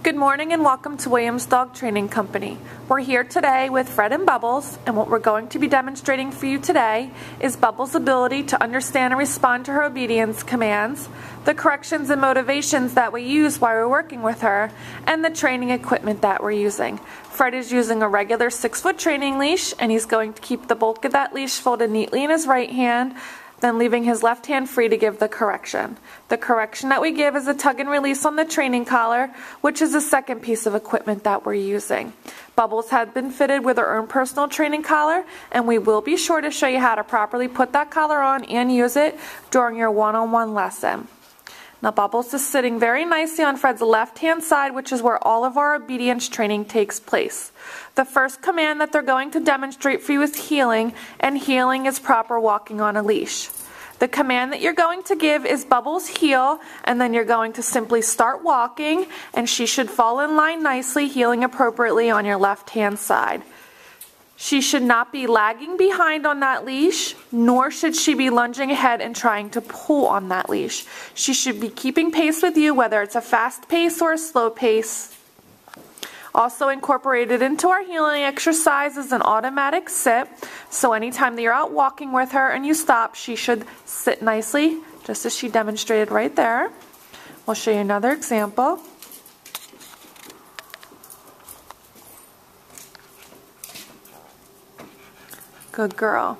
Good morning and welcome to Williams Dog Training Company. We're here today with Fred and Bubbles, and what we're going to be demonstrating for you today is Bubbles' ability to understand and respond to her obedience commands, the corrections and motivations that we use while we're working with her, and the training equipment that we're using. Fred is using a regular 6-foot training leash, and he's going to keep the bulk of that leash folded neatly in his right hand, then leaving his left hand free to give the correction. The correction that we give is a tug and release on the training collar, which is the second piece of equipment that we're using. Bubbles had been fitted with her own personal training collar, and we will be sure to show you how to properly put that collar on and use it during your one-on-one lesson. Now Bubbles is sitting very nicely on Fred's left-hand side, which is where all of our obedience training takes place. The first command that they're going to demonstrate for you is heeling, and heeling is proper walking on a leash. The command that you're going to give is Bubbles heel, and then you're going to simply start walking, and she should fall in line nicely, heeling appropriately on your left-hand side. She should not be lagging behind on that leash, nor should she be lunging ahead and trying to pull on that leash. She should be keeping pace with you, whether it's a fast pace or a slow pace. Also incorporated into our heeling exercise is an automatic sit. So anytime that you're out walking with her and you stop, she should sit nicely, just as she demonstrated right there. We'll show you another example. Good girl.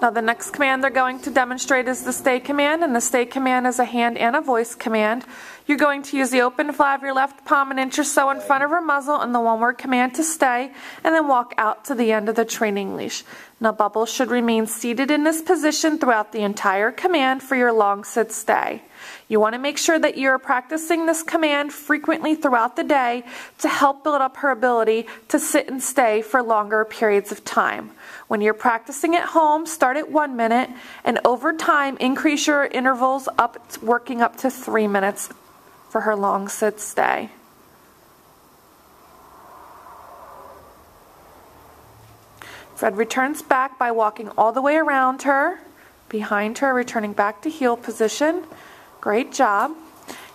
Now the next command they're going to demonstrate is the stay command, and the stay command is a hand and a voice command. You're going to use the open flat of your left palm an inch or so in front of her muzzle and the one-word command to stay, and then walk out to the end of the training leash. Now Bubbles should remain seated in this position throughout the entire command for your long sit stay. You want to make sure that you're practicing this command frequently throughout the day to help build up her ability to sit and stay for longer periods of time. When you're practicing at home, start at 1 minute, and over time increase your intervals working up to 3 minutes for her long sit stay. Fred returns back by walking all the way around her, behind her, returning back to heel position. Great job.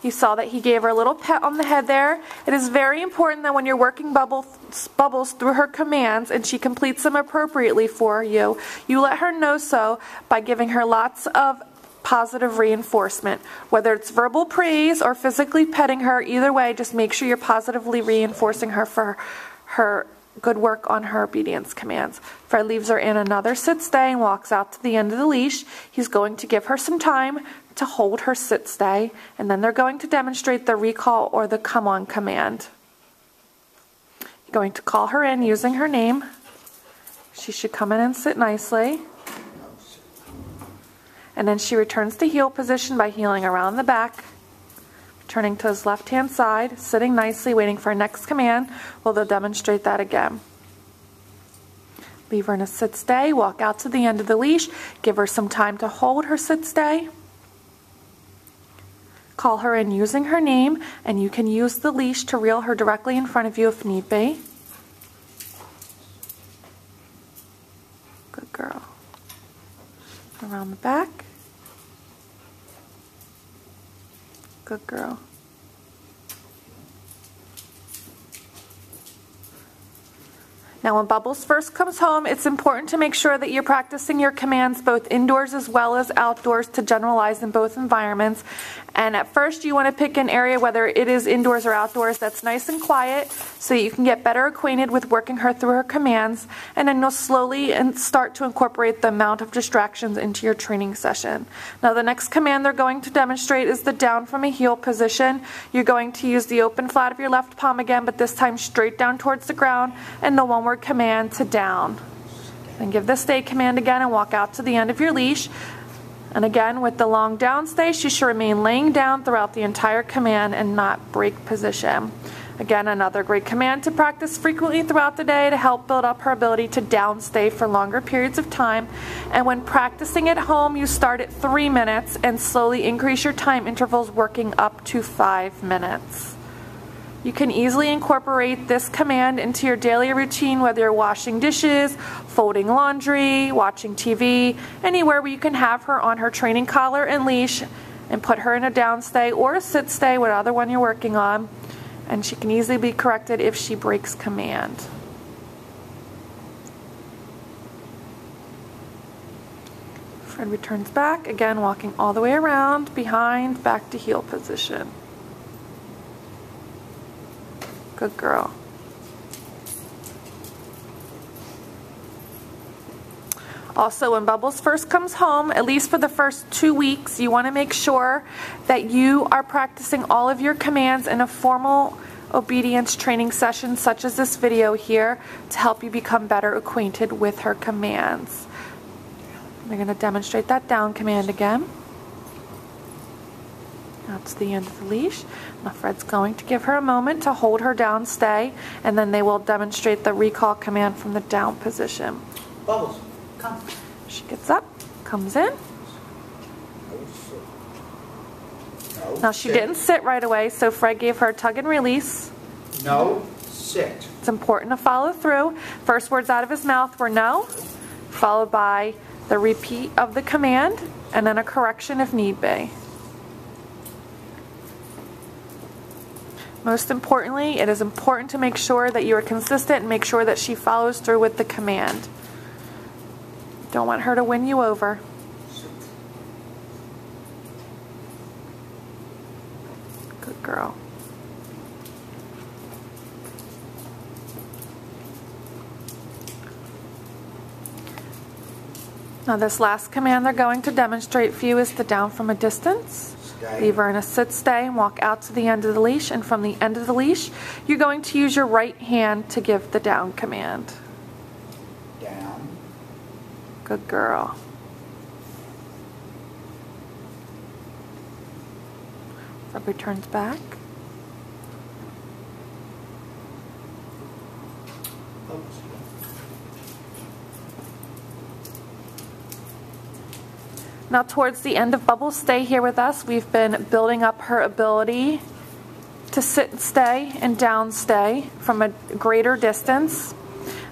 You saw that he gave her a little pet on the head there. It is very important that when you're working Bubbles through her commands and she completes them appropriately for you, you let her know so by giving her lots of positive reinforcement. Whether it's verbal praise or physically petting her, either way, just make sure you're positively reinforcing her for her good work on her obedience commands. Fred leaves her in another sit stay and walks out to the end of the leash. He's going to give her some time to hold her sit stay, and then they're going to demonstrate the recall or the come on command. You're going to call her in using her name. She should come in and sit nicely. And then she returns to heel position by heeling around the back, turning to his left hand side, sitting nicely, waiting for her next command. Well, they'll demonstrate that again. Leave her in a sit stay, walk out to the end of the leash, give her some time to hold her sit stay. Call her in using her name, and you can use the leash to reel her directly in front of you if need be. Good girl. Around the back. Good girl. Now when Bubbles first comes home, it's important to make sure that you're practicing your commands both indoors as well as outdoors to generalize in both environments. And at first you want to pick an area, whether it is indoors or outdoors, that's nice and quiet so you can get better acquainted with working her through her commands, and then you'll slowly start to incorporate the amount of distractions into your training session. Now the next command they're going to demonstrate is the down from a heel position. You're going to use the open flat of your left palm again, but this time straight down towards the ground, and the one-word command to down. Then give the stay command again and walk out to the end of your leash. And again, with the long down stay, she should remain laying down throughout the entire command and not break position. Again, another great command to practice frequently throughout the day to help build up her ability to down stay for longer periods of time. And when practicing at home, you start at 3 minutes and slowly increase your time intervals, working up to 5 minutes. You can easily incorporate this command into your daily routine, whether you're washing dishes, folding laundry, watching TV, anywhere where you can have her on her training collar and leash and put her in a down stay or a sit stay, whatever one you're working on. and she can easily be corrected if she breaks command. Fred returns back, again walking all the way around, behind, back to heel position. Good girl. Also, when Bubbles first comes home, at least for the first 2 weeks, you want to make sure that you are practicing all of your commands in a formal obedience training session such as this video here to help you become better acquainted with her commands. We're going to demonstrate that down command again. That's the end of the leash. Now Fred's going to give her a moment to hold her down stay, and then they will demonstrate the recall command from the down position. Bubbles, come. She gets up, comes in. No, Now she sit. didn't sit right away, so Fred gave her a tug and release. No, sit. It's important to follow through. First words out of his mouth were no, followed by the repeat of the command, and then a correction if need be. Most importantly, it is important to make sure that you are consistent and make sure that she follows through with the command. Don't want her to win you over. Good girl. Now this last command they're going to demonstrate for you is the down from a distance. Stay. Leave her in a sit stay and walk out to the end of the leash, and from the end of the leash you're going to use your right hand to give the down command. Down. Good girl. Fred returns back. Bubbles. Now towards the end of Bubbles' stay here with us, we've been building up her ability to sit and stay and down stay from a greater distance.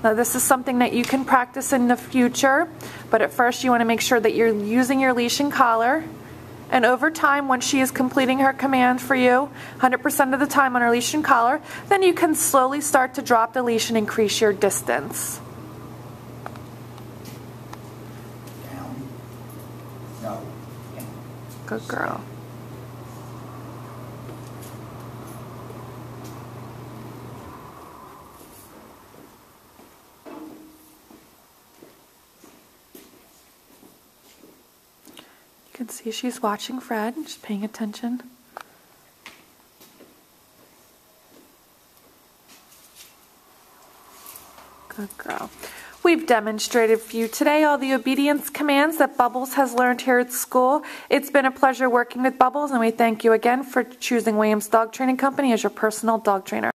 Now this is something that you can practice in the future, but at first you want to make sure that you're using your leash and collar. And over time, once she is completing her command for you, 100% of the time on her leash and collar, then you can slowly start to drop the leash and increase your distance. Down. No. Down. Good girl. You can see she's watching Fred, just paying attention. Good girl. We've demonstrated for you today all the obedience commands that Bubbles has learned here at school. It's been a pleasure working with Bubbles, and we thank you again for choosing Williams Dog Training Company as your personal dog trainer.